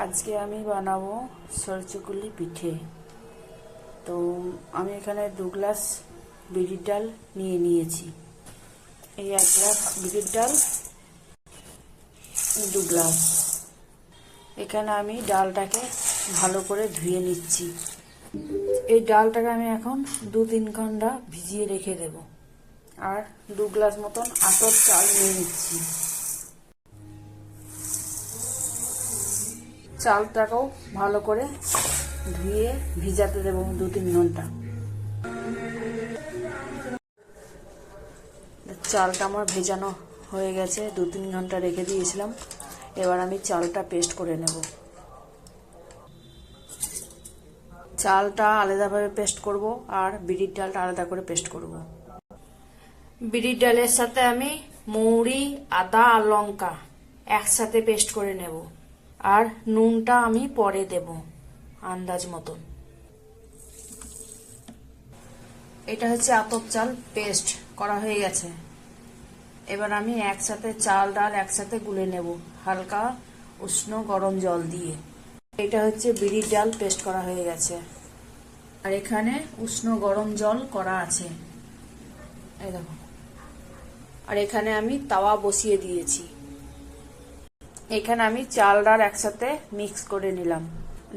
আজকে আমি বানাবো সরচুকুলি পিঠে। তো আমি এখানে 2 গ্লাস বিউলির ডাল নিয়েছি। এই 1 গ্লাস বিউলির ডাল 2 গ্লাস। এখানে আমি ডালটাকে ভালো করে ধুয়ে নিচ্ছি। এই ডালটাকে আমি এখন 2-3 ঘন্টা ভিজিয়ে রেখে দেব। আর 2 গ্লাস মতন আতপ চাল নিয়ে নিচ্ছি। চালটাকেও ভালো করে ধুয়ে ভিজাতে দেবো 2-3 ঘন্টা। চালটা আমার ভেজানো হয়ে গেছে, 2-3 ঘন্টা রেখে দিয়েছিলাম। এবার আমি চালটা পেস্ট করে নেব। চালটা আলাদাভাবে পেস্ট করব আর বিউলির ডালটা আলাদা করে পেস্ট করব। বিউলির ডালের সাথে আমি মৌরি, আদা আর লঙ্কা একসাথে পেস্ট করে নেব। আর নুনটা আমি পরে দেব আন্দাজ মতন। এটা হচ্ছে আতপ চাল পেস্ট করা হয়ে গেছে। এবার আমি একসাথে চাল ডাল একসাথে গুলে নেব হালকা উষ্ণ গরম জল দিয়ে। এটা হচ্ছে বিউলির ডাল পেস্ট করা হয়ে গেছে। আর এখানে উষ্ণ গরম জল করা আছে, এই দেখো। আর এখানে আমি তাওয়া বসিয়ে দিয়েছি। এখানে আমি চাল ডাল একসাথে মিক্স করে নিলাম।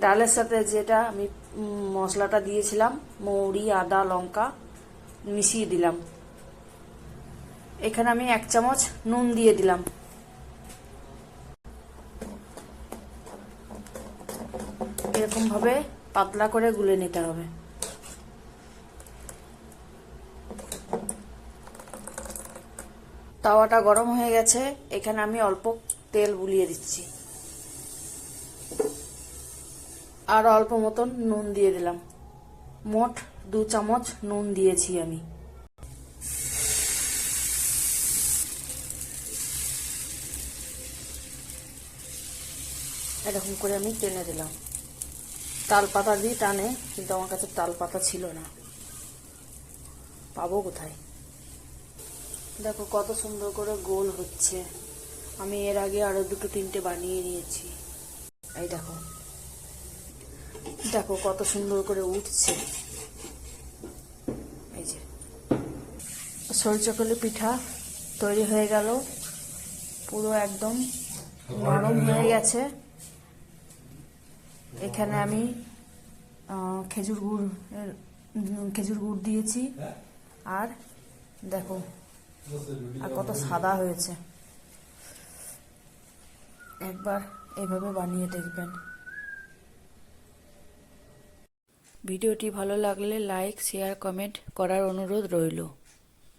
ডালের সাথে যেটা আমি মশলাটা দিয়েছিলাম, মৌরি, আদা, লঙ্কা মিশিয়ে দিলাম। এখানে আমি 1 চামচ নুন দিয়ে দিলাম। এরকম ভাবে পাতলা করে গুলে নিতে হবে। তাওয়াটা গরম হয়ে গেছে। এখানে আমি অল্প তেল বুলিয়ে দিচ্ছি। আর অল্প মতন নুন দিয়ে দিলাম। মোট 2 চামচ নুন দিয়েছি আমি। এরকম করে আমি টেনে দিলাম। তাল পাতা দিয়ে টানে, কিন্তু আমার কাছে তাল পাতা ছিল না, পাবো কোথায়। দেখো কত সুন্দর করে গোল হচ্ছে। আমি এর আগে আরো 2-3টে বানিয়ে নিয়েছি। এই দেখো, দেখো কত সুন্দর করে উঠছে। এই যে সরচুকুলি পিঠা তৈরি হয়ে গেল। পুরো একদম নরম হয়ে গেছে। এখানে আমি খেজুর গুড় দিয়েছি। আর দেখো আর কত সাদা হয়েছে। একবার এভাবে বানিয়ে দেখবেন। ভিডিওটি ভালো লাগলে লাইক, শেয়ার, কমেন্ট করার অনুরোধ রইল।